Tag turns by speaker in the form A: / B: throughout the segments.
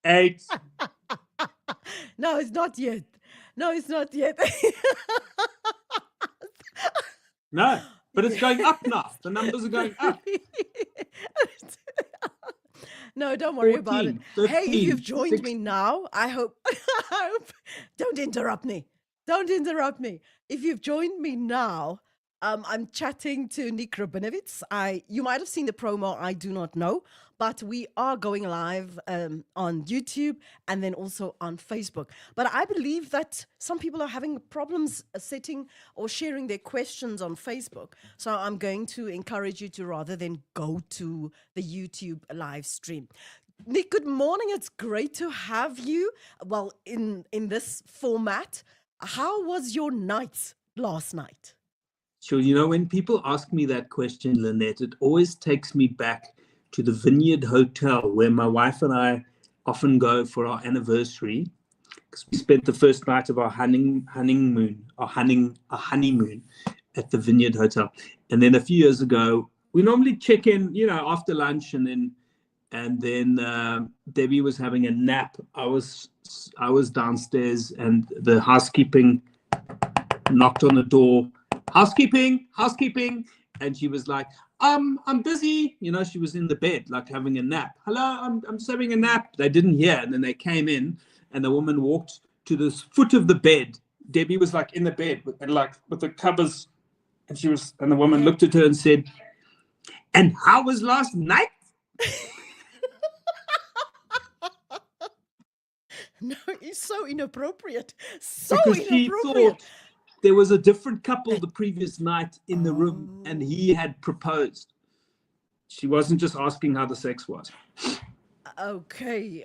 A: 8.
B: No, it's not yet. No, it's not yet.
A: No, but it's going up now. The numbers are going up.
B: No, don't worry
A: 14,
B: about it.
A: 15,
B: Hey, if you've joined
A: 16.
B: me now, I hope, don't interrupt me. Don't interrupt me. If you've joined me now, I'm chatting to Nick Rabinowitz. You might have seen the promo, I do not know, but we are going live on YouTube and then also on Facebook. But I believe that some people are having problems setting or sharing their questions on Facebook. So I'm going to encourage you to rather than go to the YouTube live stream. Nick, good morning. It's great to have you. Well, in this format. How was your night last night?
A: Sure. You know, when people ask me that question, Lynette, it always takes me back to the Vineyard Hotel where my wife and I often go for our anniversary, because we spent the first night of our honeymoon at the Vineyard Hotel. And then a few years ago, we normally check in, you know, after lunch, and then Debbie was having a nap. I was downstairs, and the housekeeping knocked on the door. Housekeeping. And she was like, I'm busy. You know, she was in the bed, like having a nap. Hello, I'm just having a nap. They didn't hear. And then they came in, and the woman walked to the foot of the bed. Debbie was like in the bed with the covers. And the woman looked at her and said, "And how was last night?"
B: No, it's so inappropriate. So
A: because
B: inappropriate.
A: She thought there was a different couple the previous night in the room, and he had proposed. She wasn't just asking how the sex was.
B: Okay.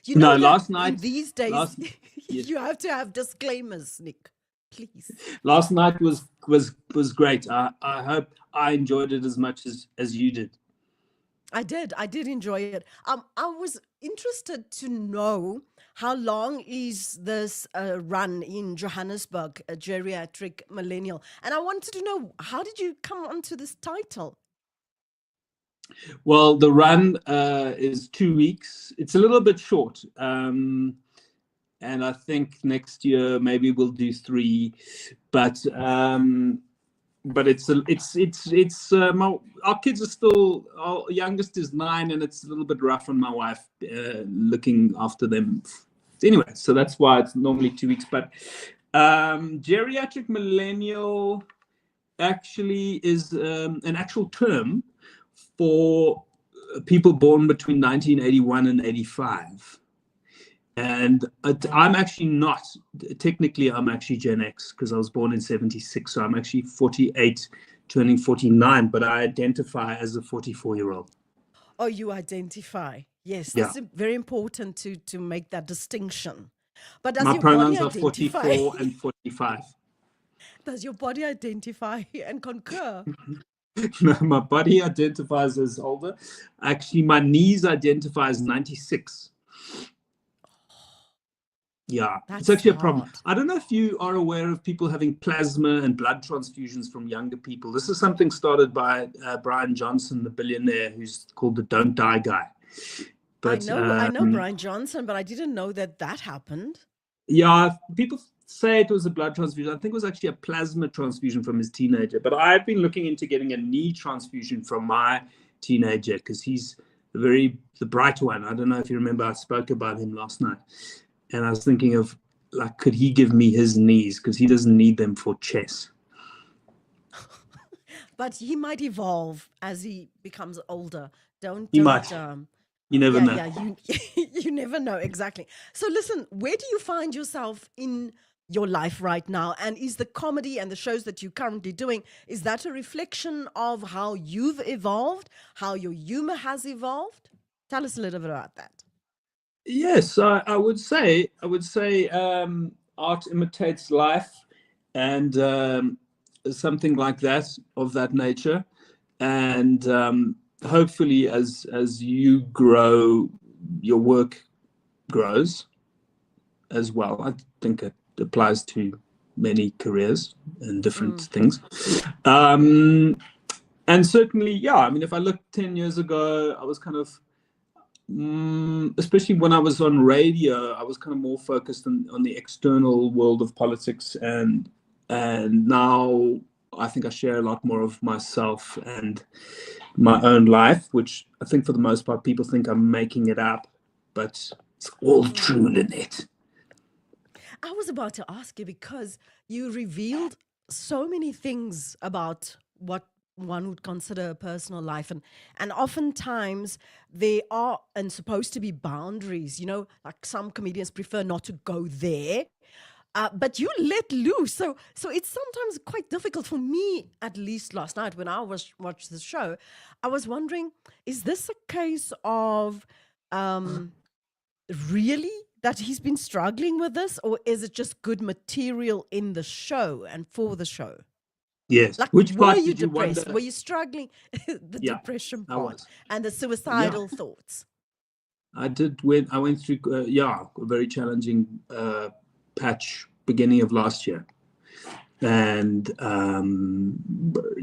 B: You know,
A: last night.
B: These days, you have to have disclaimers, Nick. Please.
A: Last night was great. I hope I enjoyed it as much as you did.
B: I did enjoy it. I was interested to know how long is this run in Johannesburg, a geriatric millennial, and I wanted to know, how did you come onto this title?
A: Well, the run is 2 weeks. It's a little bit short, and I think next year maybe we'll do 3, but our kids are still, our youngest is 9, and it's a little bit rough on my wife looking after them. Anyway, so that's why it's normally 2 weeks. But geriatric millennial actually is an actual term for people born between 1981 and 85. And I'm actually not, technically I'm actually Gen X, because I was born in 76, so I'm actually 48, turning 49, but I identify as a 44-year-old.
B: Oh, you identify. Yes, that's very important to make that distinction. But does
A: my
B: your
A: pronouns
B: body
A: are 44 and 45.
B: Does your body identify and concur?
A: No, my body identifies as older. Actually, my knees identify as 96. Yeah, it's actually a problem. I don't know if you are aware of people having plasma and blood transfusions from younger people. This is something started by Brian Johnson, the billionaire, who's called the Don't Die guy. But,
B: I know Brian Johnson, but I didn't know that happened.
A: Yeah, people say it was a blood transfusion. I think it was actually a plasma transfusion from his teenager. But I've been looking into getting a knee transfusion from my teenager, because he's the bright one. I don't know if you remember, I spoke about him last night. And I was thinking of, like, could he give me his knees? Because he doesn't need them for chess.
B: But he might evolve as he becomes older.
A: He might. You never know.
B: Yeah, you never know, exactly. So listen, where do you find yourself in your life right now? And is the comedy and the shows that you're currently doing, is that a reflection of how you've evolved, how your humor has evolved? Tell us a little bit about that.
A: Yes, I would say art imitates life, and something like that, of that nature. And hopefully as you grow, your work grows as well. I think it applies to many careers and different things. And certainly, yeah, I mean, if I look 10 years ago, I was kind of especially when I was on radio, I was kind of more focused on the external world of politics, and now I think I share a lot more of myself and my own life, which I think for the most part people think I'm making it up, but it's all true, Lynette.
B: I was about to ask you because you revealed so many things about what one would consider a personal life, and oftentimes there are and supposed to be boundaries, like some comedians prefer not to go there, but you let loose. So it's sometimes quite difficult for me, at least last night when I watched the show. I was wondering, is this a case of really that he's been struggling with this, or is it just good material in the show and for the show?
A: Yes.
B: Like,
A: Which
B: were
A: part
B: you
A: did you
B: depressed?
A: wonder?
B: Were you struggling? The
A: Yeah,
B: depression
A: I
B: part
A: was.
B: and the suicidal thoughts.
A: I went through a very challenging patch beginning of last year, and it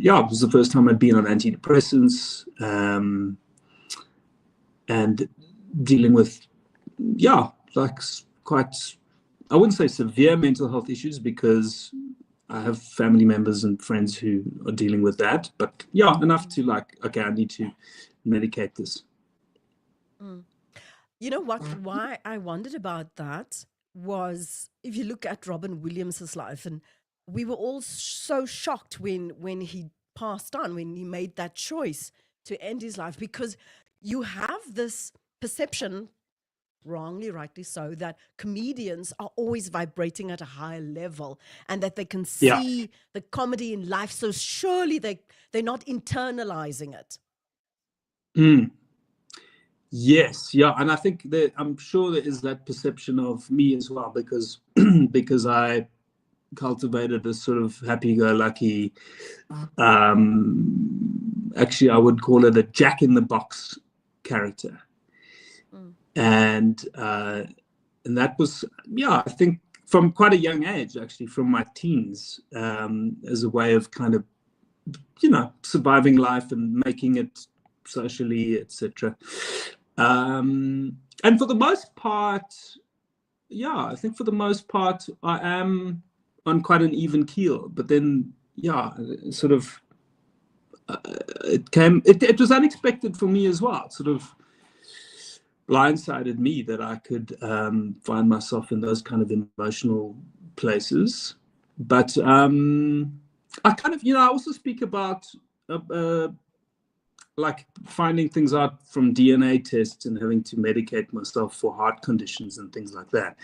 A: was the first time I'd been on antidepressants, and dealing with like quite, I wouldn't say severe mental health issues, because I have family members and friends who are dealing with that, but enough to like, okay, I need to medicate this.
B: You know what? Why I wondered about that was, if you look at Robin Williams' life, and we were all so shocked when he passed on, when he made that choice to end his life, because you have this perception, wrongly, rightly so, that comedians are always vibrating at a higher level and that they can see the comedy in life. So surely they're not internalizing it.
A: Yes, and I think that I'm sure there is that perception of me as well, because because I cultivated a sort of happy-go-lucky, actually I would call it a jack-in-the-box character, and that was I think from quite a young age, actually from my teens, as a way of kind of surviving life and making it socially, etc. And for the most part, I think for the most part I am on quite an even keel, but then sort of it was unexpected for me as well. It sort of blindsided me that I could find myself in those kind of emotional places. But I kind of, I also speak about like finding things out from DNA tests and having to medicate myself for heart conditions and things like that.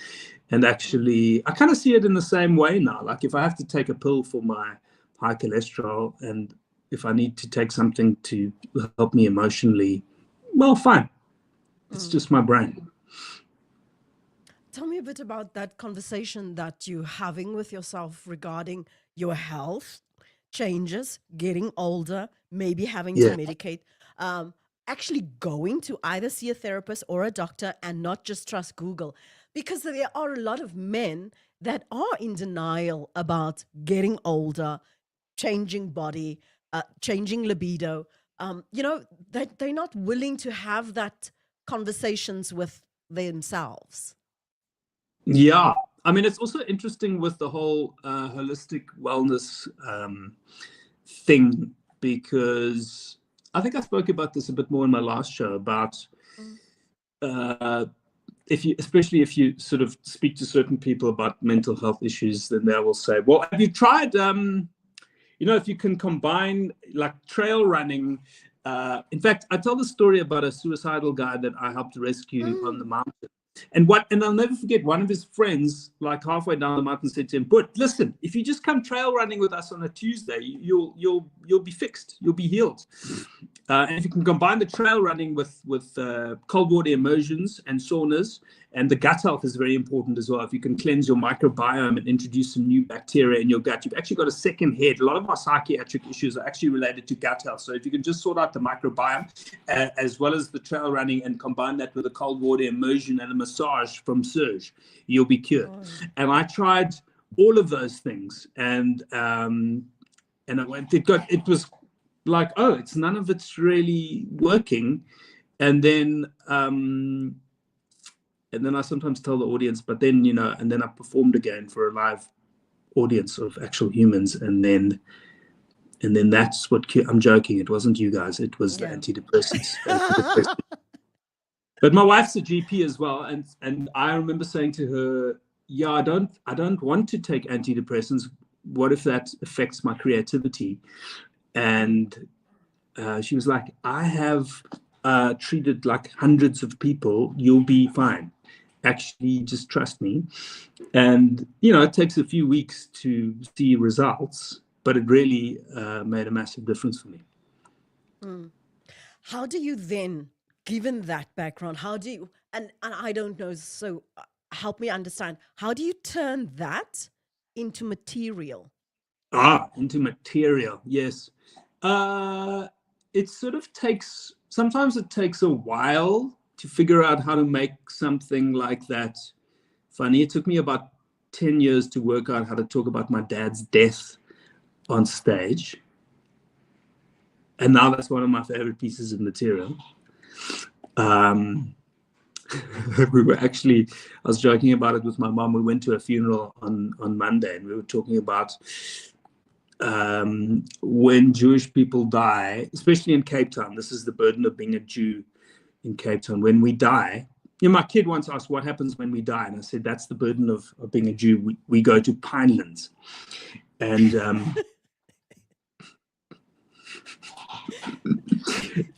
A: And actually, I kind of see it in the same way now. Like if I have to take a pill for my high cholesterol, and if I need to take something to help me emotionally, well, fine. It's just my brain.
B: Tell me a bit about that conversation that you're having with yourself regarding your health changes, getting older, maybe having to medicate, actually going to either see a therapist or a doctor and not just trust Google. Because there are a lot of men that are in denial about getting older, changing body, changing libido. They're not willing to have that conversations with themselves.
A: Yeah. I mean, it's also interesting with the whole holistic wellness thing, because I think I spoke about this a bit more in my last show about especially if you sort of speak to certain people about mental health issues, then they will say, well, have you tried, if you can combine like trail running. In fact, I tell the story about a suicidal guy that I helped rescue on the mountain. And I'll never forget, one of his friends, like halfway down the mountain, said to him, "But listen, if you just come trail running with us on a Tuesday, you'll be fixed, you'll be healed. And if you can combine the trail running with cold water immersions and saunas, and the gut health is very important as well. If you can cleanse your microbiome and introduce some new bacteria in your gut, you've actually got a second head. A lot of our psychiatric issues are actually related to gut health. So if you can just sort out the microbiome as well as the trail running, and combine that with a cold water immersion and a massage from Serge, you'll be cured." And I tried all of those things, and it was like, it's none of it's really working. And then I sometimes tell the audience, but then, and then I performed again for a live audience of actual humans. And then that's what I'm joking. It wasn't you guys. It was the antidepressants. But my wife's a GP as well. And I remember saying to her, yeah, I don't want to take antidepressants. What if that affects my creativity? And she was like, I have treated like hundreds of people. You'll be fine. Actually, just trust me. And, it takes a few weeks to see results, but it really made a massive difference for me.
B: How do you then, given that background, and I don't know, so help me understand, how do you turn that into material?
A: Into material, yes. It sort of sometimes it takes a while to figure out how to make something like that funny. It took me about 10 years to work out how to talk about my dad's death on stage. And now that's one of my favorite pieces of material. We were actually, I was joking about it with my mom. We went to a funeral on Monday, and we were talking about when Jewish people die, especially in Cape Town. This is the burden of being a Jew in Cape Town. When we die, my kid once asked, what happens when we die? And I said, that's the burden of being a Jew. We go to Pinelands. And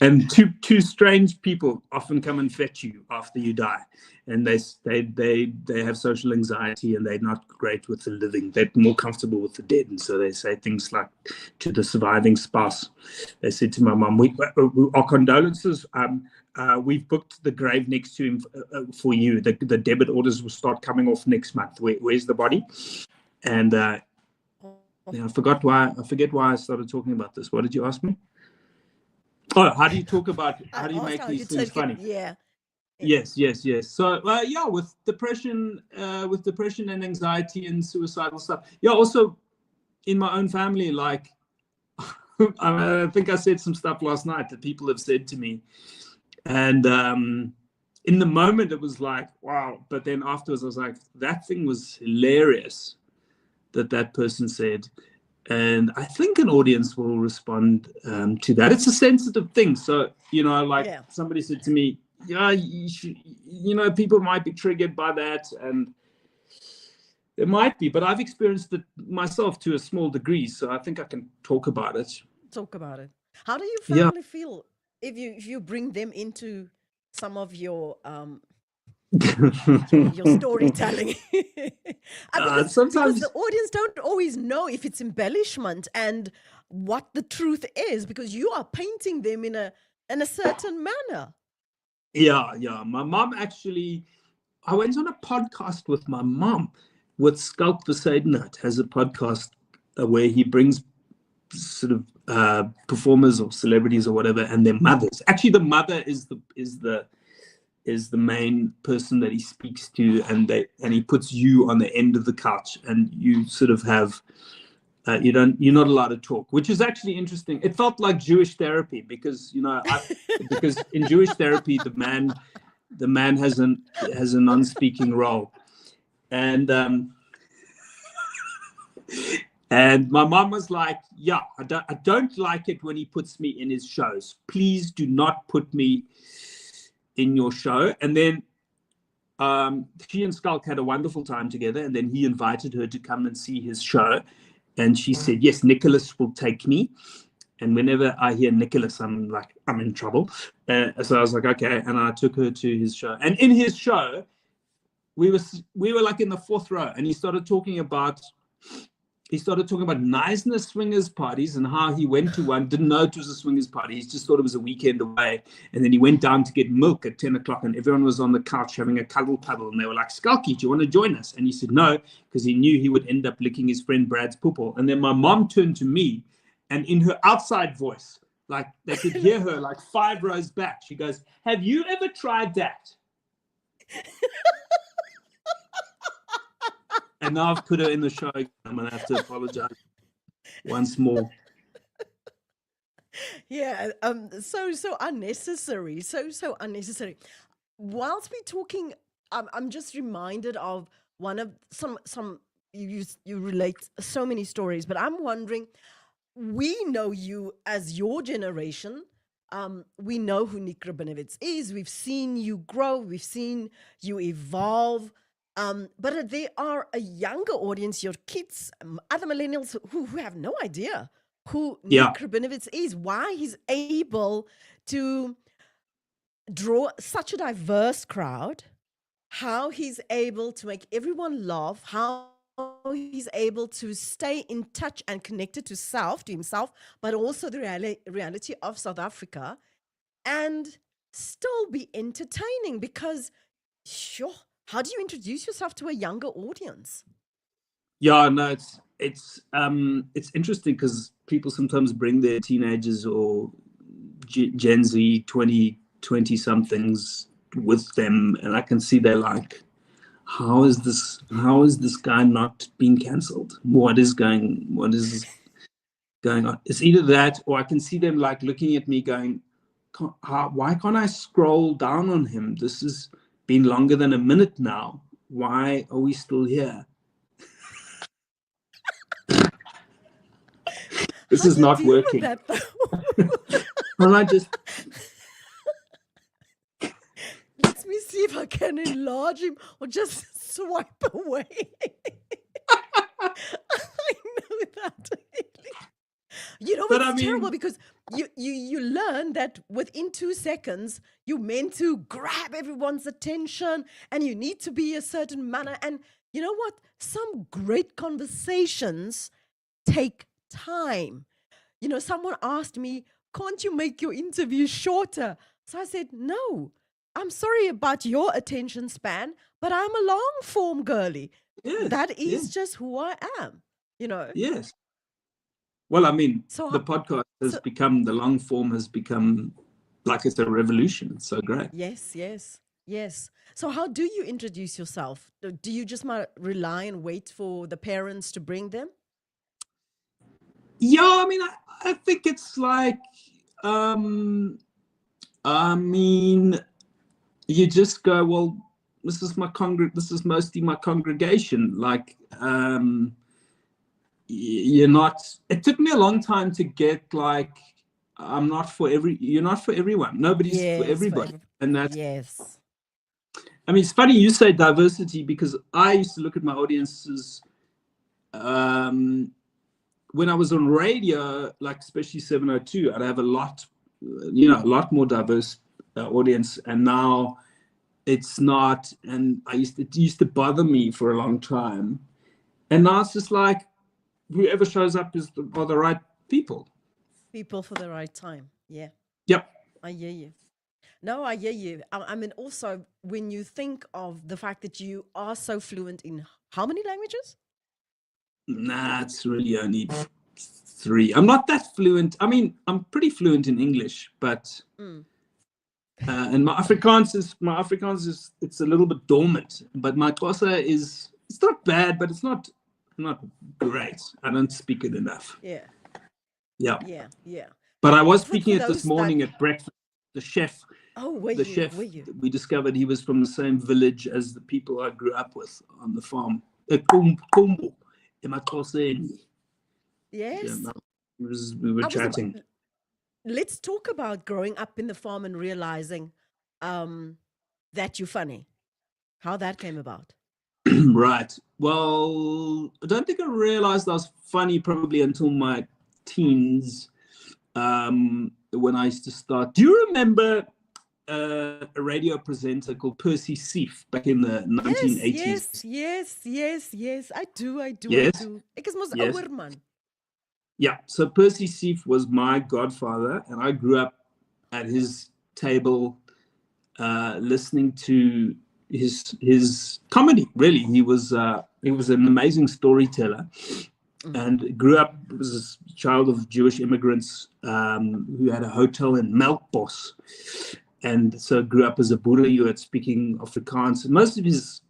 A: and two strange people often come and fetch you after you die, and they have social anxiety, and they're not great with the living. They're more comfortable with the dead, and so they say things like to the surviving spouse. They said to my mom, our condolences. We've booked the grave next to him for you. The debit orders will start coming off next month. Where's the body? And I forget why I started talking about this. What did you ask me? Oh, how do you make these things funny?
B: Yeah.
A: Yes. So, with depression and anxiety and suicidal stuff. Yeah, also in my own family, like, I think I said some stuff last night that people have said to me. And in the moment, it was like, wow. But then afterwards, I was like, that thing was hilarious that person said. And I think an audience will respond to that. It's a sensitive thing. So, somebody said to me, people might be triggered by that. And it might be, but I've experienced it myself to a small degree. So I think I can talk about it.
B: How do you family feel if you bring them into some of your storytelling? Because the audience don't always know if it's embellishment and what the truth is, because you are painting them in a certain manner.
A: Yeah. My mom actually, I went on a podcast with my mom, with Skulk Besaidnut has a podcast where he brings sort of performers or celebrities or whatever, and their mothers. Actually, the mother is the main person that he speaks to, and he puts you on the end of the couch, and you sort of have you're not allowed to talk, which is actually interesting. It felt like Jewish therapy because because in Jewish therapy the man has a non-speaking role, and my mom was like, yeah, I don't like it when he puts me in his shows. Please do not put me in your show. And then she and Skulk had a wonderful time together, and then he invited her to come and see his show, and she said, yes, Nicholas will take me. And whenever I hear Nicholas, I'm like, I'm in trouble. So I was like, okay. And I took her to his show, and in his show we were like in the fourth row, and he started talking about niceness swingers parties, and how he went to one, didn't know it was a swingers party. He just thought it was a weekend away. And then he went down to get milk at 10 o'clock, and everyone was on the couch having a cuddle puddle. And they were like, Skulky, do you want to join us? And he said no, because he knew he would end up licking his friend Brad's poople. And then my mom turned to me, and in her outside voice, like they could hear her like 5 rows back, she goes, have you ever tried that? And now I've put her in the show again. I'm going to have to apologize once more.
B: Yeah, so unnecessary, so unnecessary. Whilst we're talking, I'm just reminded of one of some you relate so many stories, but I'm wondering, we know you as your generation. We know who Nick Rabinowitz is. We've seen you grow. We've seen you evolve. But there are a younger audience, your kids, other millennials who have no idea who
A: Yeah.
B: Nick Rabinowitz is, why he's able to draw such a diverse crowd, how he's able to make everyone laugh, how he's able to stay in touch and connected to himself, but also the reality of South Africa, and still be entertaining. Because, sure, how do you introduce yourself to a younger audience?
A: Yeah, no, it's interesting because people sometimes bring their teenagers or Gen Z 20 somethings with them, and I can see they're like, how is this guy not being cancelled? What is going on? It's either that, or I can see them like looking at me going, why can't I scroll down on him? This has been longer than a minute now. Why are we still here? This is not working.
B: With that,
A: Well, I just
B: let me see if I can enlarge him or just swipe away. I know that. You know,
A: But
B: it's
A: I mean,
B: terrible because you learn that within 2 seconds you're meant to grab everyone's attention and you need to be a certain manner. And you know what? Some great conversations take time. You know, someone asked me, can't you make your interview shorter? So I said, no, I'm sorry about your attention span, but I'm a long form girly.
A: yes,
B: That is
A: yes,
B: just who I am, you know.
A: yes. Well, I mean,
B: So,
A: the podcast has
B: so
A: become, the long form has become like it's a revolution. It's so great.
B: yes, yes, yes. So how do you introduce yourself? Do you just rely and wait for the parents to bring them?
A: Yeah, I mean, I think it's like, I mean, you just go, well, this is mostly my congregation. Like, you're not. It took me a long time to get like, you're not for everyone. Nobody's for
B: Yes,
A: everybody, and that's.
B: yes.
A: I mean, it's funny you say diversity because I used to look at my audiences when I was on radio, like especially 702. I'd have a lot more diverse audience, and now it's not. And it used to bother me for a long time, and now it's just like whoever shows up are the right people.
B: People for the right time. Yeah,
A: Yep.
B: I hear you. No, I hear you. I mean, also, when you think of the fact that you are so fluent in how many languages?
A: Nah, it's really only 3. I'm not that fluent. I mean, I'm pretty fluent in English, but and my Afrikaans is it's a little bit dormant. But my Xhosa it's not bad, but it's not great. I don't speak it enough.
B: Yeah,
A: Yeah.
B: yeah, yeah.
A: But I was
B: For
A: speaking it this
B: those
A: morning at breakfast. The chef,
B: oh, were
A: the
B: you?
A: chef,
B: Were you?
A: we discovered he was from the same village as the people I grew up with on the farm. Kumbu, Emaxhoseni.
B: Yes.
A: Yeah, we were chatting.
B: Let's talk about growing up in the farm and realizing that you're funny. How that came about.
A: Right. Well, I don't think I realized I was funny probably until my teens, when I used to start. Do you remember a radio presenter called Percy Seif back in the 1980s?
B: Yes. I do.
A: Yes.
B: Ek is mos
A: Yes.
B: ouer man.
A: Yeah. So Percy Seif was my godfather, and I grew up at his table, listening to his comedy. Really, he was an amazing storyteller, and grew up as a child of Jewish immigrants who had a hotel in Melkbos, and so grew up as a Boerejood speaking Afrikaans. Most of his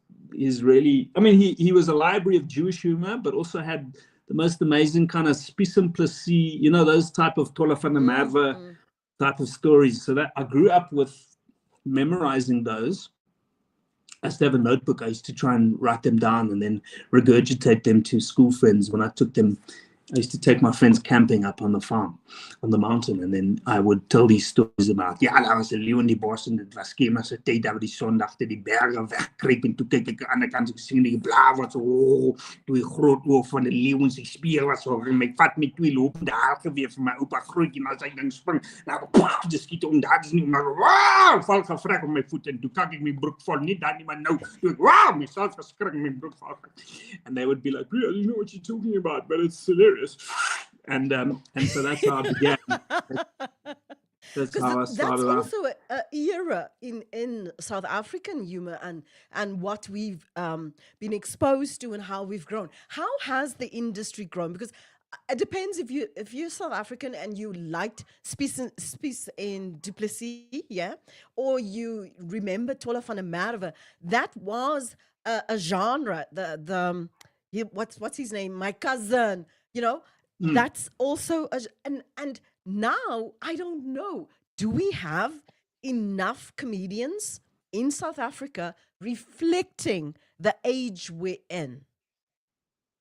A: really, I mean, he was a library of Jewish humor, but also had the most amazing kind of spisimplicie, you know, those type of Tola van der Merwe type of stories. So that I grew up with memorizing those. I used to have a notebook. I used to try and write them down and then regurgitate them to school friends when I took them. I used to take my friends camping up on the farm, on the mountain, and then I would tell these stories about, ja, daar was 'n leeu in die bos en dit was skema se tyd dat die son agter die berge wegkruip en toe kyk ek aan die ander kant sien die blaar wat so toe die groot oog van 'n leeu en sy spier was so en my vat met twee lopende haargeweer vir my oupa grootjie maar sy ding spring nou dis skiet om daar is nie maar wow val gevrek op my voet en toe kyk ek my broek vol nie dan nie maar nou toe wow myself geskrik my broek val and they would be like I don't know what you're talking about but it's hilarious. And so that's how I began. That's how I started.
B: That's also an era in South African humor and what we've been exposed to and how we've grown. How has the industry grown? Because it depends if you're South African and you liked Spies in Duplessis, yeah, or you remember Tola van der Merwe. That was a genre. What's his name? My cousin. You know, that's also and now I don't know. Do we have enough comedians in South Africa reflecting the age we're in?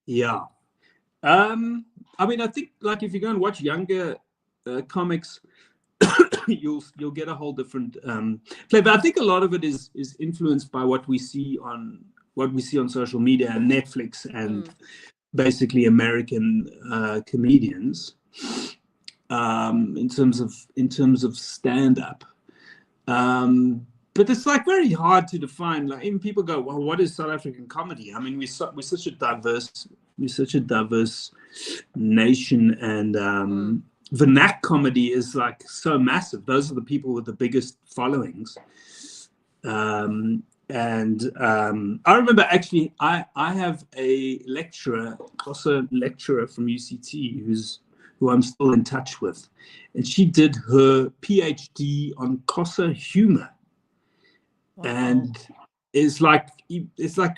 A: Yeah. I mean, I think like if you go and watch younger comics, you'll get a whole different play. But I think a lot of it is influenced by what we see on social media and Netflix and basically American comedians in terms of stand-up. But it's like very hard to define. Like even people go, well, what is South African comedy? I mean, we're such a diverse nation, and vernac comedy is like so massive. Those are the people with the biggest followings. And I remember actually, I have a lecturer, also a lecturer from UCT, who I'm still in touch with, and she did her PhD on Xhosa humor, and it's like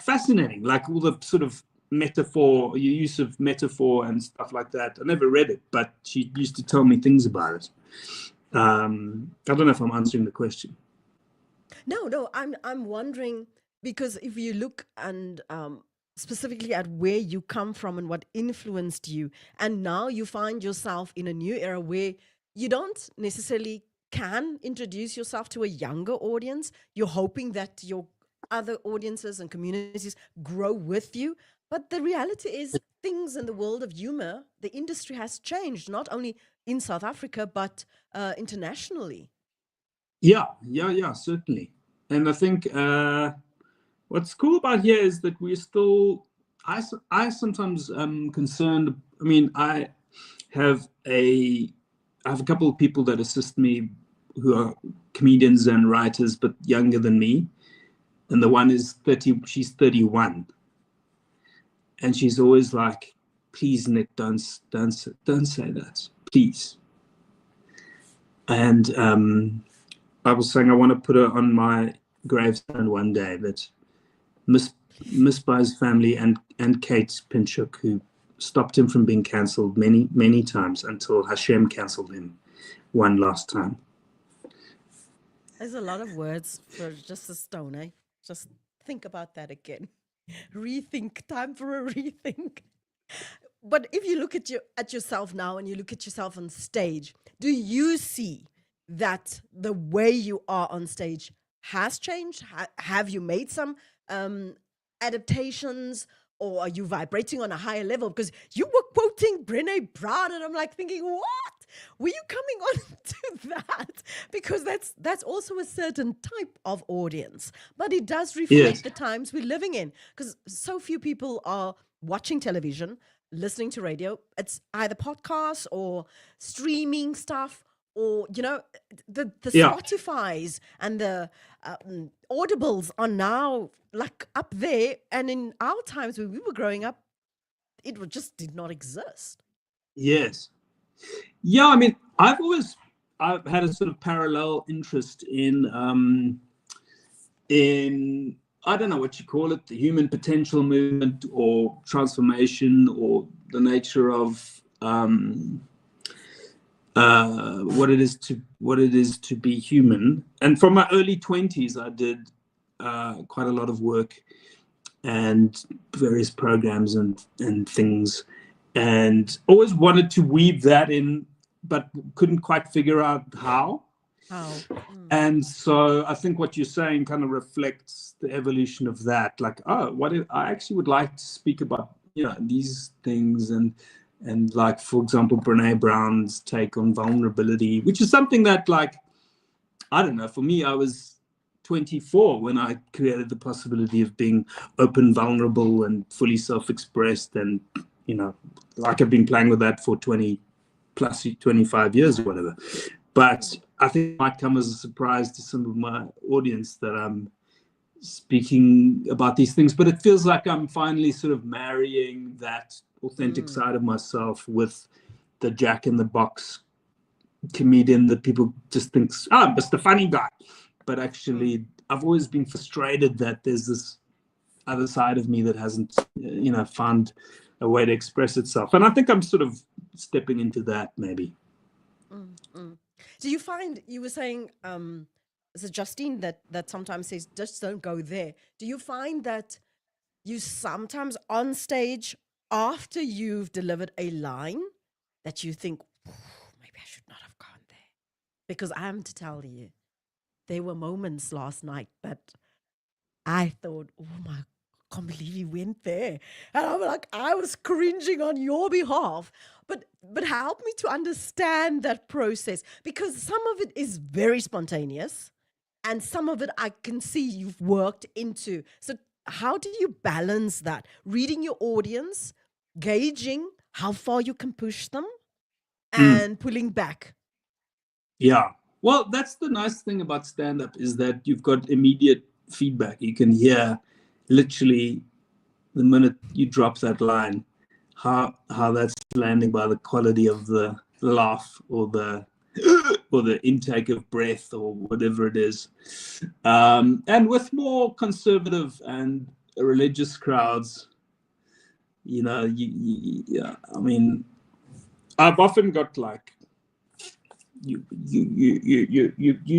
A: fascinating, like all the sort of metaphor, use of metaphor and stuff like that. I never read it, but she used to tell me things about it. I don't know if I'm answering the question.
B: No, I'm wondering, because if you look and specifically at where you come from and what influenced you, and now you find yourself in a new era where you don't necessarily can introduce yourself to a younger audience. You're hoping that your other audiences and communities grow with you. But the reality is things in the world of humor, the industry has changed, not only in South Africa, but internationally. Yeah,
A: certainly. And I think what's cool about here is that we're still, I sometimes am concerned. I mean, I have a couple of people that assist me who are comedians and writers, but younger than me. And the one is 30, she's 31. And she's always like, please, Nick, don't say that, please. And I was saying I want to put her on my gravestone one day, that Miss Bai's family and Kate Pinchuk, who stopped him from being cancelled many, many times until Hashem cancelled him one last time.
B: There's a lot of words for just a stone, eh? Just think about that again. Rethink, time for a rethink. But if you look at yourself now and you look at yourself on stage, do you see that the way you are on stage has changed? Have you made some adaptations, or are you vibrating on a higher level? Because you were quoting Brené Brown, and I'm like thinking, what? Were you coming on to that? Because that's also a certain type of audience, but it does reflect the times we're living in. Because so few people are watching television, listening to radio. It's either podcasts or streaming stuff, or, you know, the Spotifys and the Audibles are now like up there. And in our times when we were growing up, it just did not exist.
A: Yes. Yeah, I mean, I've had a sort of parallel interest in I don't know what you call it, the human potential movement or transformation or the nature of what it is to be human. And from my early 20s, I did quite a lot of work and various programs and things, and always wanted to weave that in, but couldn't quite figure out how. And so I think what you're saying kind of reflects the evolution of that. Like, oh, what if I actually would like to speak about, these things, and like, for example, Brene Brown's take on vulnerability, which is something that, like, I don't know, for me, I was 24 when I created the possibility of being open, vulnerable, and fully self-expressed. And, like, I've been playing with that for 25 years or whatever. But I think it might come as a surprise to some of my audience that I'm speaking about these things. But it feels like I'm finally sort of marrying that authentic side of myself with the Jack in the Box comedian that people just think, oh, Mr. Funny Guy. But actually, I've always been frustrated that there's this other side of me that hasn't, found a way to express itself. And I think I'm sort of stepping into that, maybe.
B: Do you find, you were saying, is it Justine that sometimes says, just don't go there. Do you find that you sometimes on stage, after you've delivered a line, that you think, maybe I should not have gone there? Because I am to tell you, there were moments last night that I thought, oh my, I can't believe he went there. And I'm like, I was cringing on your behalf. But help me to understand that process, because some of it is very spontaneous and some of it I can see you've worked into. So how do you balance that? Reading your audience, gauging how far you can push them, and pulling back.
A: Yeah. Well, that's the nice thing about stand-up, is that you've got immediate feedback. You can hear literally the minute you drop that line, how that's landing by the quality of the laugh or the intake of breath or whatever it is. And with more conservative and religious crowds, I mean, I've often got like, you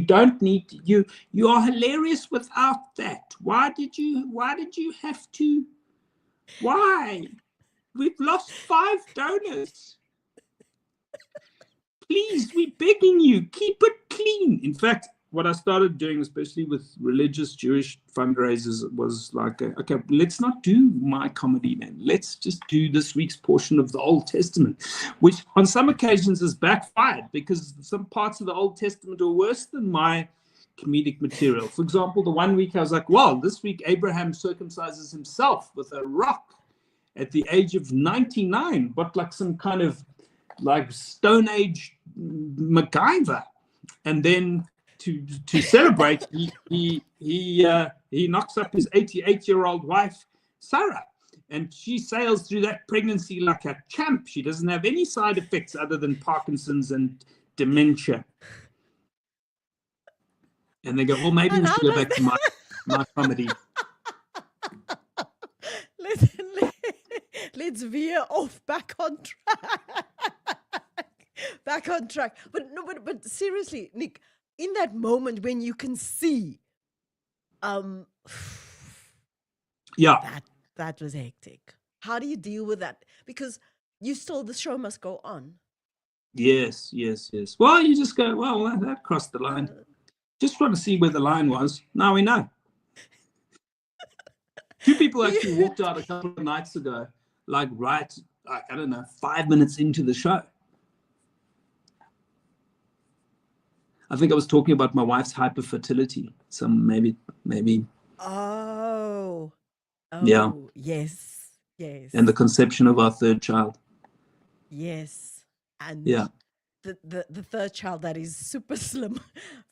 A: don't need, you are hilarious without that. Why did you have to? Why? We've lost 5 donors. Please, we're begging you, keep it clean. In fact, what I started doing, especially with religious Jewish fundraisers, was like, okay, let's not do my comedy, man. Let's just do this week's portion of the Old Testament, which on some occasions has backfired because some parts of the Old Testament are worse than my comedic material. For example, the one week I was like, well, this week Abraham circumcises himself with a rock at the age of 99, but like some kind of like Stone Age MacGyver. And then to celebrate, he knocks up his 88-year-old wife, Sarah, and she sails through that pregnancy like a champ. She doesn't have any side effects other than Parkinson's and dementia. And they go, well, maybe we should go back to my comedy.
B: Let's veer off back on track. Back on track. But seriously, Nick, in that moment when you can see,
A: yeah,
B: that was hectic. How do you deal with that? Because the show must go on.
A: Yes. Well, you just go, well, that crossed the line. Just trying to see where the line was. Now we know. 2 people actually walked out a couple of nights ago, like right, I don't know, 5 minutes into the show. I think I was talking about my wife's hyperfertility. Some maybe.
B: Oh,
A: yeah.
B: Yes.
A: And the conception of our 3rd child.
B: Yes. And
A: yeah.
B: The 3rd child that is super slim,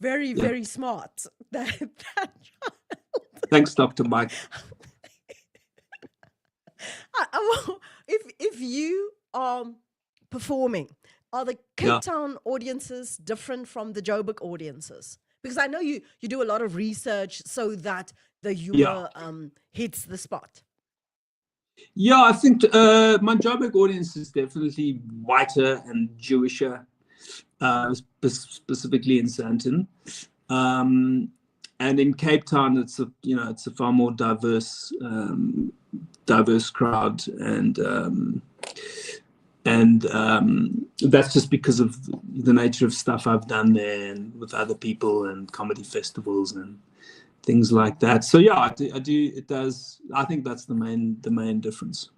B: very, very smart. That child.
A: Thanks, Dr. Mike.
B: If you are performing, are the Cape Town audiences different from the Joburg audiences? Because I know you do a lot of research so that the
A: Yeah.
B: humor hits the spot.
A: Yeah, I think my Joburg audience is definitely whiter and Jewisher, specifically in Sandton. And in Cape Town, it's a far more diverse crowd, and that's just because of the nature of stuff I've done there and with other people and comedy festivals and things like that. So yeah, I do. It does. I think that's the main difference.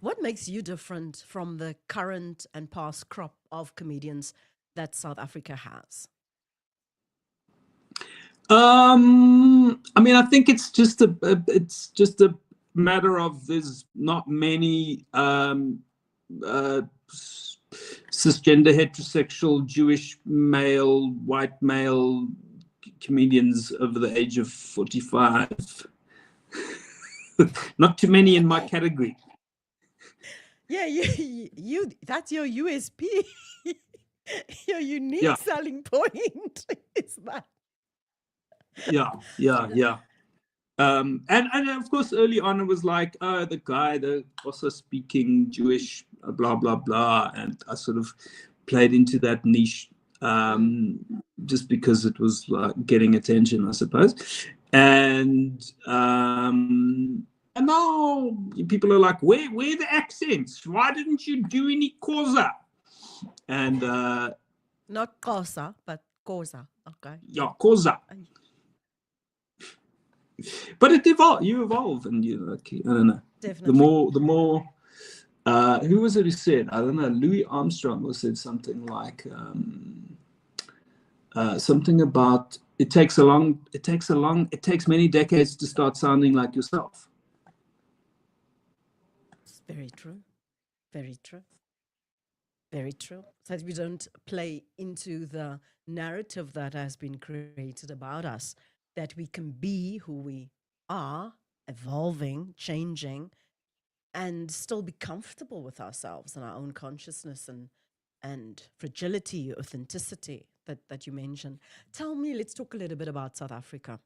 B: What makes you different from the current and past crop of comedians that South Africa has?
A: I mean, I think it's just a matter of there's not many cisgender heterosexual Jewish male white male comedians over the age of 45. Not too many in my category.
B: Yeah, you that's your USP. Your unique selling point is that.
A: Yeah. And of course, early on, it was like, the guy that also speaking Jewish, blah, blah, blah. And I sort of played into that niche just because it was like getting attention, I suppose. And now people are like, where are the accents? Why didn't you do any Xhosa? And
B: not Xhosa, but Xhosa. Okay.
A: yeah, Xhosa. But you evolve, and you like, I don't know.
B: Definitely.
A: The more who was it who said, I don't know, Louis Armstrong was said something like something about it takes many decades to start sounding like yourself.
B: It's very true. Very true. Very true. So that we don't play into the narrative that has been created about us, that we can be who we are, evolving, changing, and still be comfortable with ourselves and our own consciousness and fragility, authenticity that you mentioned. Tell me, let's talk a little bit about South Africa.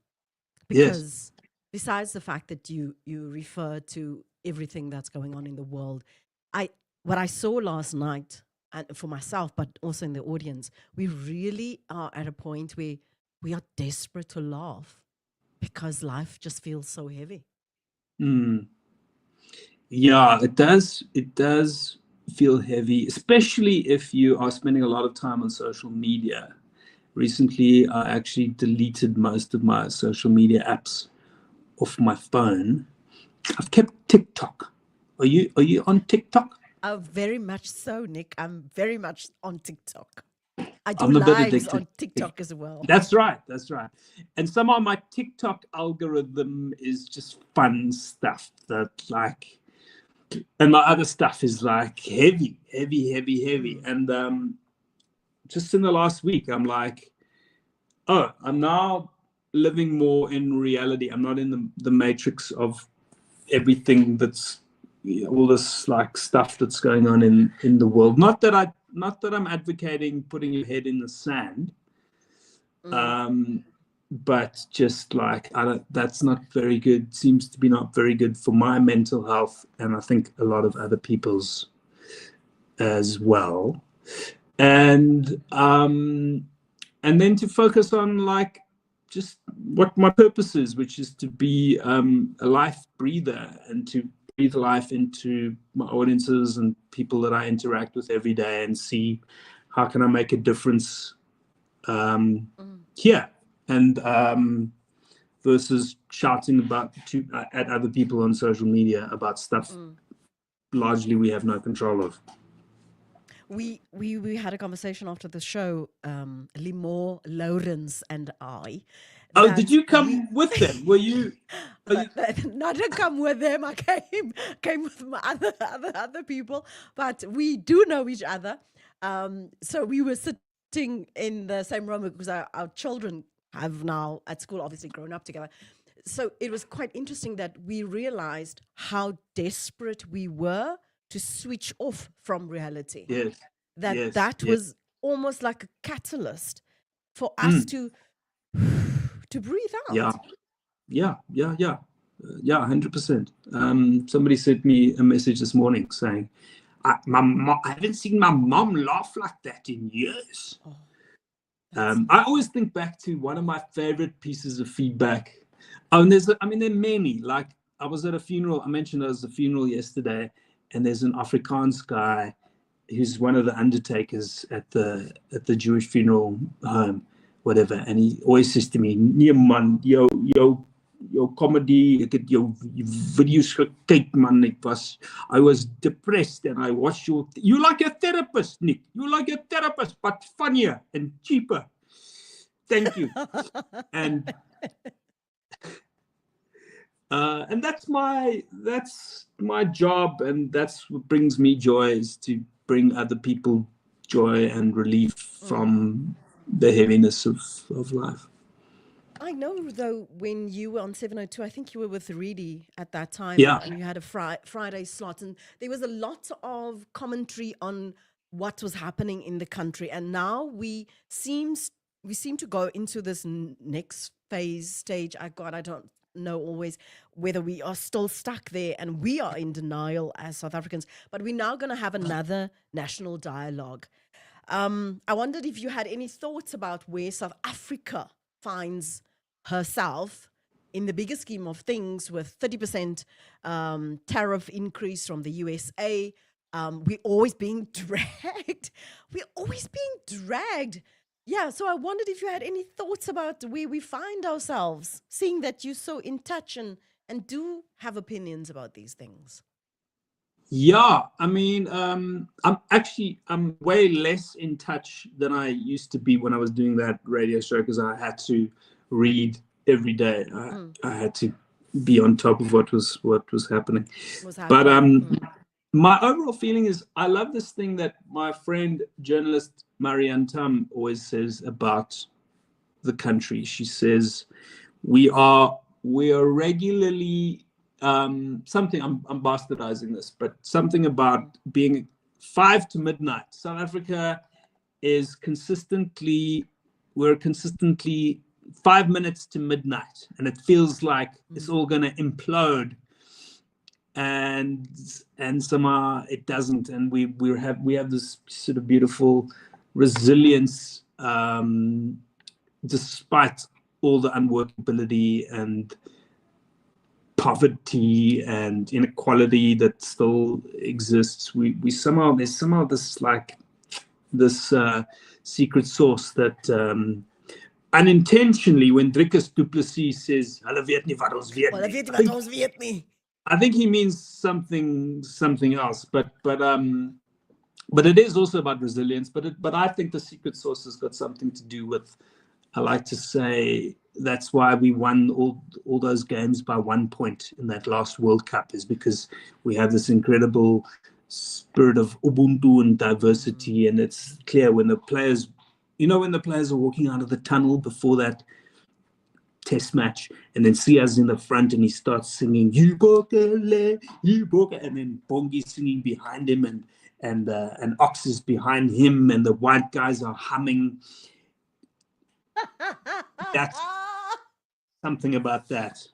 B: Because besides the fact that you refer to everything that's going on in the world, what I saw last night, and for myself, but also in the audience, we really are at a point where we are desperate to laugh because life just feels so heavy.
A: Yeah, it does. It does feel heavy, especially if you are spending a lot of time on social media. Recently, I actually deleted most of my social media apps off my phone. I've kept TikTok. Are you on TikTok?
B: Very much so, Nick. I'm very much on TikTok. I do
A: I'm a bit
B: lives
A: addicted.
B: on TikTok as well.
A: That's right. And somehow my TikTok algorithm is just fun stuff that like, and my other stuff is like heavy. And just in the last week, I'm like, oh, I'm now living more in reality. I'm not in the matrix of everything that's all this like stuff that's going on in the world. Not that I'm advocating putting your head in the sand, but just like that's not very good. Seems to be not very good for my mental health, and I think a lot of other people's as well. And then to focus on like just what my purpose is, which is to be a life breather and to breathe life into my audiences and people that I interact with every day and see how can I make a difference here, and versus shouting at other people on social media about stuff largely we have no control of.
B: We had a conversation after the show, Limor, Lawrence, and I.
A: Oh, did you come with them? Were you?
B: Not to come with them. I came with my other people, but we do know each other. So we were sitting in the same room because our children have now at school obviously grown up together. So it was quite interesting that we realized how desperate we were to switch off from reality.
A: Yes.
B: That was almost like a catalyst for us to breathe
A: Yeah,
B: out.
A: yeah, 100%. Somebody sent me a message this morning saying, I haven't seen my mom laugh like that in years. I always think back to one of my favorite pieces of feedback. Oh, and there are many. Like, I was at a funeral. I mentioned there was a funeral yesterday, and there's an Afrikaans guy who's one of the undertakers at the Jewish funeral home, whatever. And he always says to me, "Nee man, yo comedy, ek het jou videos gekyk, man. I was depressed and I watched you like a therapist, Nick. You like a therapist, but funnier and cheaper. Thank you." And that's my job, and that's what brings me joy, is to bring other people joy and relief from the heaviness of life.
B: I know, though, when you were on 702, I think you were with Reedy at that time,
A: Yeah.
B: and you had a Friday slot, and there was a lot of commentary on what was happening in the country. And now we seem to go into this next stage. I don't know always whether we are still stuck there and we are in denial as South Africans, but we're now going to have another national dialogue. I wondered if you had any thoughts about where South Africa finds herself in the bigger scheme of things, with 30% tariff increase from the USA. We're always being dragged. Yeah, so I wondered if you had any thoughts about where we find ourselves, seeing that you're so in touch and do have opinions about these things.
A: Yeah, I mean, I'm way less in touch than I used to be when I was doing that radio show, because I had to read every day. I had to be on top of what was happening. But my overall feeling is, I love this thing that my friend journalist Marianne Tam always says about the country. She says we are regularly something, I'm bastardizing this, but something about being 5 to midnight. South Africa is consistently 5 minutes to midnight, and it feels like it's all going to implode, and somehow it doesn't. And we have this sort of beautiful resilience, despite all the unworkability and poverty and inequality that still exists. There's somehow this secret sauce that unintentionally, when Drickus du Plessis says, "Hulle weet nie wat ons weet nie," I think he means something else. But it is also about resilience. But I think the secret sauce has got something to do with, I like to say, that's why we won all those games by 1 point in that last World Cup, is because we have this incredible spirit of Ubuntu and diversity. And it's clear when the players are walking out of the tunnel before that test match, and then Sia's in the front and he starts singing "You Bokele, You Boke," and then Bongi's singing behind him, and Ox is behind him, and the white guys are humming. That's something about that.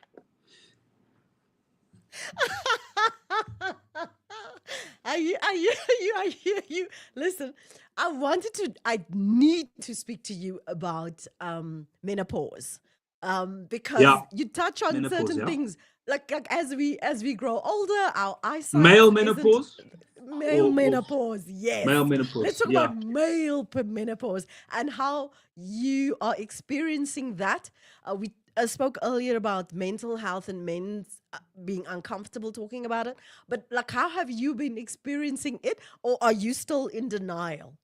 B: I hear you. Listen, I need to speak to you about menopause, because you touch on
A: menopause,
B: certain things, like as we grow older, our eyesight.
A: Male menopause.
B: Male menopause, yes.
A: Male menopause.
B: Let's talk about male menopause and how you are experiencing that. We spoke earlier about mental health and men being uncomfortable talking about it. But like, how have you been experiencing it, or are you still in denial?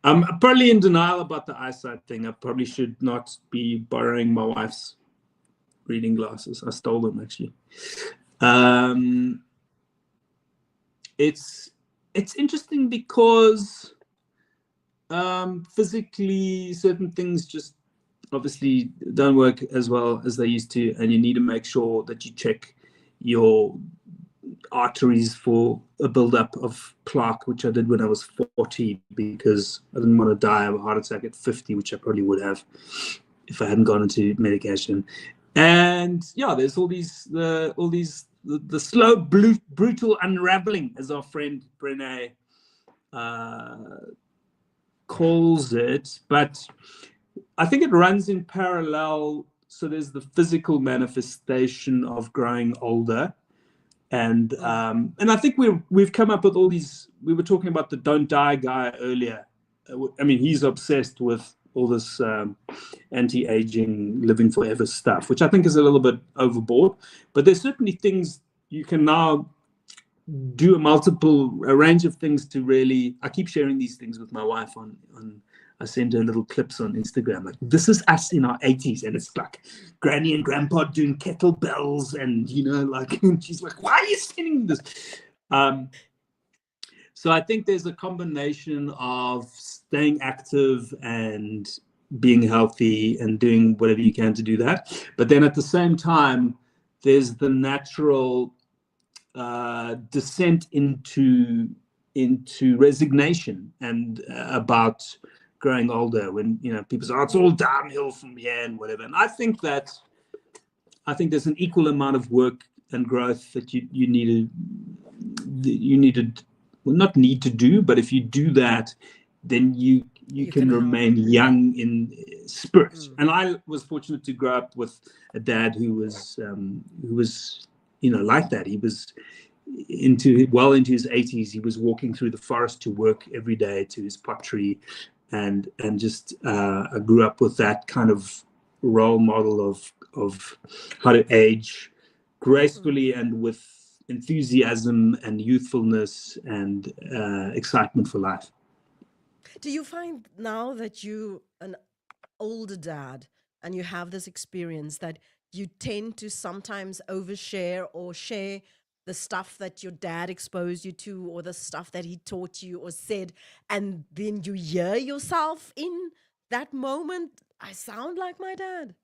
A: I'm probably in denial about the eyesight thing. I probably should not be borrowing my wife's reading glasses. I stole them, actually. It's interesting because physically certain things just obviously don't work as well as they used to, and you need to make sure that you check your arteries for a buildup of plaque, which I did when I was 40 because I didn't want to die of a heart attack at 50, which I probably would have if I hadn't gone into medication. And yeah, there's all these the slow, brutal unraveling, as our friend Brené calls it. But I think it runs in parallel. So there's the physical manifestation of growing older. And I think we've come up with all these. We were talking about the Don't Die guy earlier. I mean, he's obsessed with all this anti-aging, living forever stuff, which I think is a little bit overboard. But there's certainly things you can now do a range of things to really. I keep sharing these things with my wife on I send her little clips on Instagram, like, this is us in our 80s, and it's like granny and grandpa doing kettlebells, and like, and she's like, why are you sending this? So I think there's a combination of staying active and being healthy and doing whatever you can to do that, but then at the same time there's the natural descent into resignation and about growing older, when people say, oh, it's all downhill from here and whatever. And I think there's an equal amount of work and growth that you need to well, not need to do, but if you do that, then you can remain young in spirit. And I was fortunate to grow up with a dad who was like that. He was into his 80s. He was walking through the forest to work every day to his pottery. And just I grew up with that kind of role model of how to age gracefully and with enthusiasm and youthfulness and excitement for life.
B: Do you find now that you an older dad and you have this experience that you tend to sometimes overshare or share the stuff that your dad exposed you to or the stuff that he taught you or said, and then you hear yourself in that moment? I sound like my dad.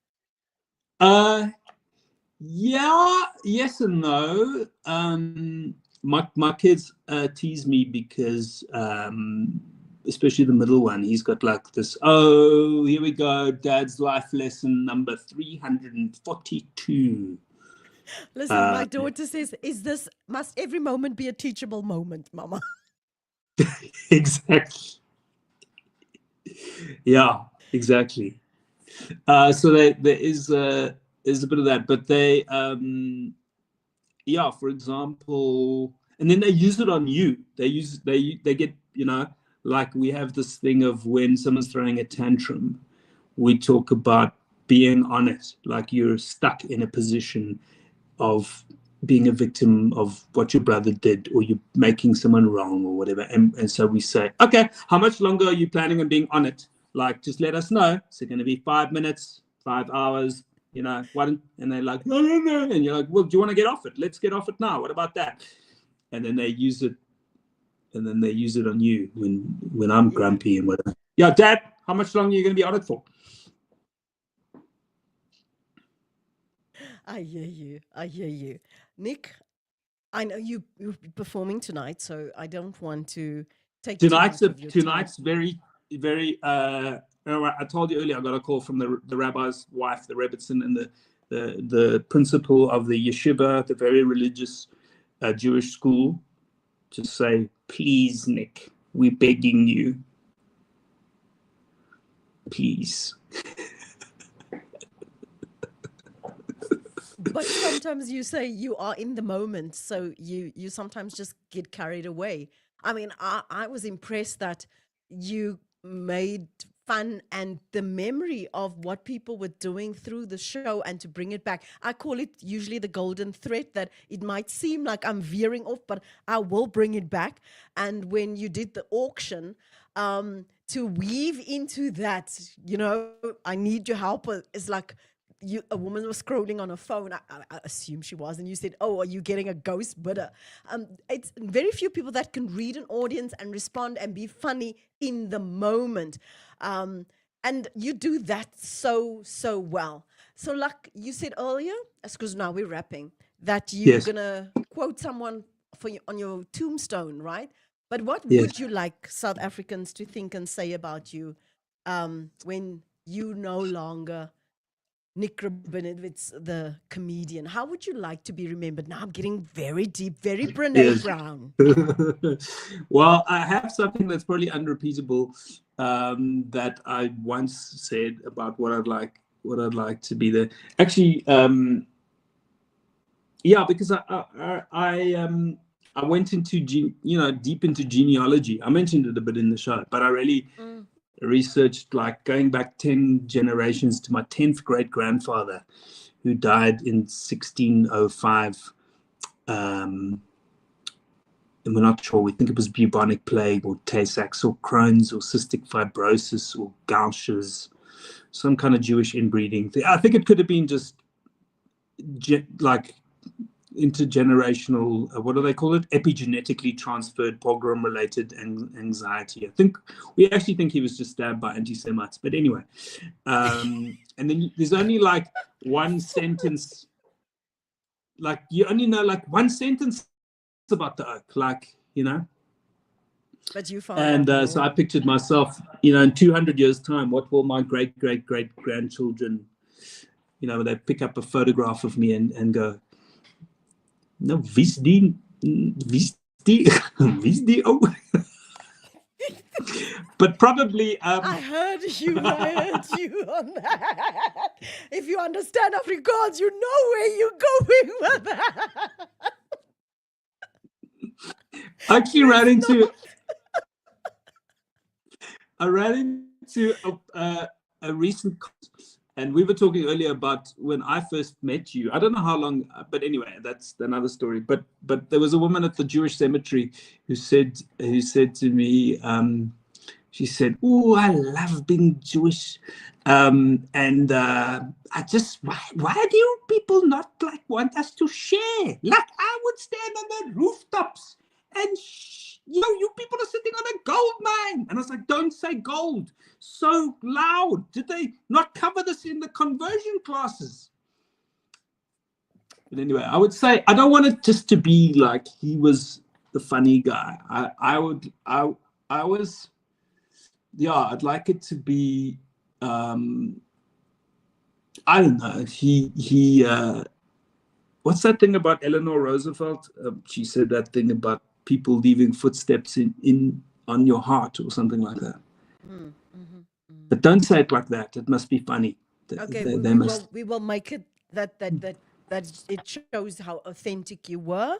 A: Yeah, yes and no. My kids tease me because especially the middle one, he's got like this, oh, here we go, dad's life lesson number 342.
B: Listen, my daughter says, must every moment be a teachable moment, Mama?
A: Exactly. Yeah, exactly. So there is a bit of that, but they, for example, and then they use it on you. They get, like we have this thing of when someone's throwing a tantrum, we talk about being on it, like you're stuck in a position of being a victim of what your brother did, or you're making someone wrong or whatever. And so we say, okay, how much longer are you planning on being on it? Like, just let us know. Is it going to be 5 minutes, 5 hours, what? And they're like, no. And you're like, well, do you want to get off it? Let's get off it now. What about that? And then they use it. And then they use it on you when I'm grumpy and whatever. Yeah, Dad, how much longer are you going to be on it for?
B: I hear you. Nick, I know you're performing tonight, so I don't want to take tonight's
A: very, very. I told you earlier, I got a call from the rabbi's wife, the Rebbitzin, and the principal of the yeshiva, the very religious Jewish school, to say, please, Nick, we're begging you, please.
B: But sometimes you say you are in the moment, so you sometimes just get carried away. I mean, I was impressed that you made fun and the memory of what people were doing through the show and to bring it back. I call it usually the golden thread, that it might seem like I'm veering off, but I will bring it back. And when you did the auction, to weave into that, I need your help. It's like, a woman was scrolling on her phone. I assume she was, and you said, "Oh, are you getting a ghost bidder?" It's very few people that can read an audience and respond and be funny in the moment, and you do that so well. So, like you said earlier, because now we're wrapping, that you're gonna quote someone on your tombstone, right? But what
A: Yes.
B: would you like South Africans to think and say about you when you no longer Nick Rabinowitz, the comedian? How would you like to be remembered? Now I'm getting very deep, very Brene
A: Yes.
B: Brown.
A: Well, I have something that's probably unrepeatable that I once said about what I'd like to be there. Actually, yeah, because I went into deep into genealogy. I mentioned it a bit in the show, but I really researched, like, going back 10 generations to my 10th great grandfather, who died in 1605. And we're not sure. We think it was bubonic plague or Tay-Sachs or Crohn's or cystic fibrosis or Gaucher's, some kind of Jewish inbreeding thing. I think it could have been just like intergenerational, what do they call it? Epigenetically transferred pogrom-related anxiety. We actually think he was just stabbed by anti-Semites. But anyway, and then there's only like one sentence, like you only know like one sentence about the oak, like,
B: But you found
A: And
B: out
A: so I
B: more.
A: pictured myself, in 200 years' time, what will my great grandchildren, they pick up a photograph of me and go, no, wie's die, oh. But probably
B: I heard you on that. If you understand Afrikaans, you know where you're going with that.
A: I actually ran into a recent, and we were talking earlier about when I first met you. I don't know how long, but anyway, that's another story. But there was a woman at the Jewish cemetery who said to me, she said, "Oh, I love being Jewish, and I just why do you people not like want us to share? Like, I would stand on the rooftops and you people are sitting on a gold mine." And I was like, "Don't say gold so loud. Did they not cover this in the conversion classes?" But anyway, I would say I don't want it just to be like he was the funny guy. I'd like it to be, I don't know. He what's that thing about Eleanor Roosevelt? She said that thing about people leaving footsteps in on your heart or something like that. But don't say it like that. It must be funny.
B: Okay, we will make it that it shows how authentic you were.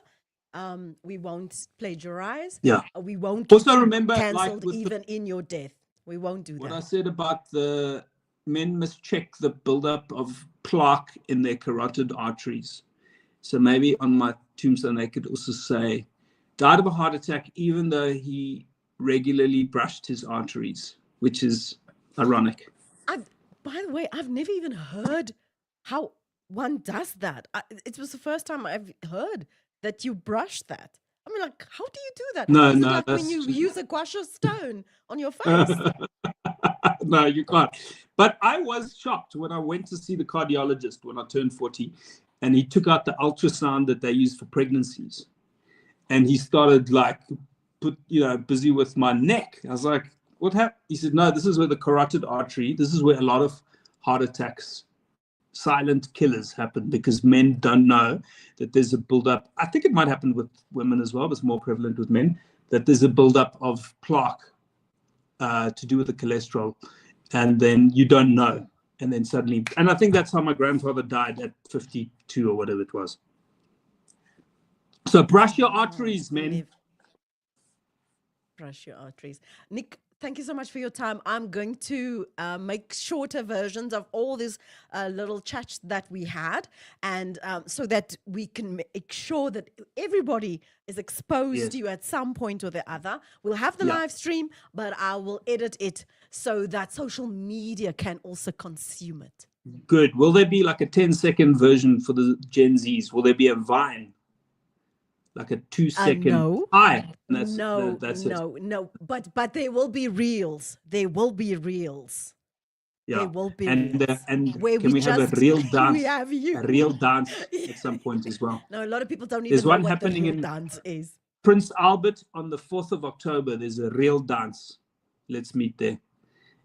B: We won't plagiarize.
A: Yeah.
B: We won't
A: also remember,
B: cancelled
A: like,
B: even in your death. We won't do
A: what
B: that.
A: I said about the men must check the buildup of plaque in their carotid arteries. So maybe on my tombstone they could also say, died of a heart attack even though he regularly brushed his arteries, which is ironic.
B: By the way, I've never even heard how one does that. It was the first time I've heard that you brush that. I mean, like, how do you do that?
A: No,
B: Is it
A: no,
B: like when you use a guasha stone on your face?
A: No, you can't. But I was shocked when I went to see the cardiologist when I turned 40, and he took out the ultrasound that they use for pregnancies, and he started like busy with my neck. I was like, "What happened?" He said, "No, this is where the carotid artery. This is where a lot of heart attacks, silent killers, happen, because men don't know that there's a buildup. I think it might happen with women as well, but it's more prevalent with men, that there's a buildup of plaque to do with the cholesterol, and then you don't know, and then suddenly." And I think that's how my grandfather died at 52 or whatever it was. So brush your arteries, men.
B: Brush your arteries. Nick, thank you so much for your time. I'm going to make shorter versions of all these little chats that we had, and so that we can make sure that everybody is exposed to you at some point or the other. We'll have the live stream, but I will edit it so that social media can also consume it.
A: Good. Will there be like a 10-second version for the Gen Zs? Will there be a Vine? Like a 2-second?
B: No.
A: No.
B: But there will be reels. There will be reels.
A: Yeah.
B: There will be
A: And
B: reels where
A: can we have a
B: just
A: real dance?
B: we have you.
A: A real dance at some point as well.
B: No, a lot of people don't
A: There's
B: even know
A: one
B: what the
A: happening
B: real
A: in
B: dance is.
A: Prince Albert on the 4th of October. There's a real dance. Let's meet there,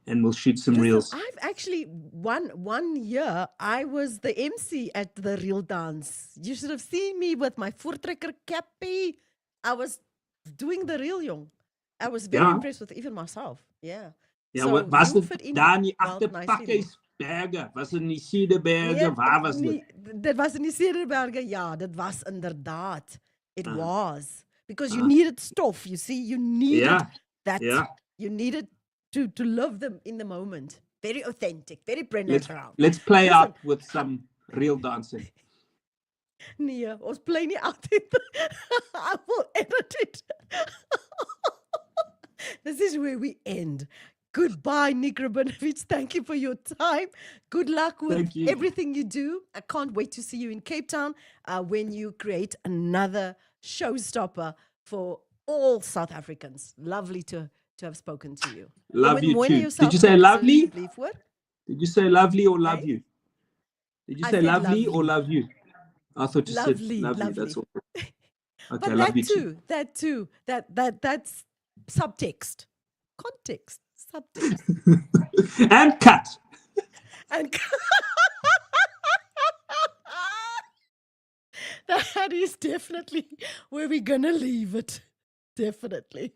A: and we'll shoot some
B: Listen,
A: reels.
B: I've actually one year I was the MC at the real dance. You should have seen me with my voortrekker cappy. I was doing the real young. I was very
A: Ja.
B: impressed with even myself. Yeah.
A: Ja,
B: So
A: was
B: you
A: dit
B: fit in
A: daar in die
B: well nicely.
A: Agterpakhuisberge? Was dit in die Cederberge?
B: Nee,
A: Waar was dit?
B: dit was in die Cederberge. Ja, dit was inderdaad. It was. Because you
A: Ah.
B: needed stuff, you see. You needed
A: Ja,
B: that.
A: ja.
B: You needed to love them in the moment. Very authentic, very pre-natural.
A: Let's play
B: Listen,
A: out with some real dancing.
B: Nee, ons bly nie altyd. I will edit it. This is where we end. Goodbye, Nick Rabinowitz. Thank you for your time. Good luck with
A: Thank you.
B: everything you do. I can't wait to see you in Cape Town when you create another showstopper for all South Africans. Lovely to have spoken to you.
A: Love
B: Jy
A: you
B: moet mooi na
A: too.
B: jouself
A: Did you say
B: kyk
A: lovely?
B: asseblief, hoor.
A: Did you say lovely or love
B: Hey?
A: you? Did you
B: I
A: say
B: said
A: lovely or
B: lovely.
A: love you? I thought you
B: Lovely,
A: said lovely.
B: lovely.
A: That's all. Okay,
B: But
A: love you too.
B: that too, that's subtext, context, subtext,
A: And cut.
B: and that is definitely where we're gonna leave it. Definitely.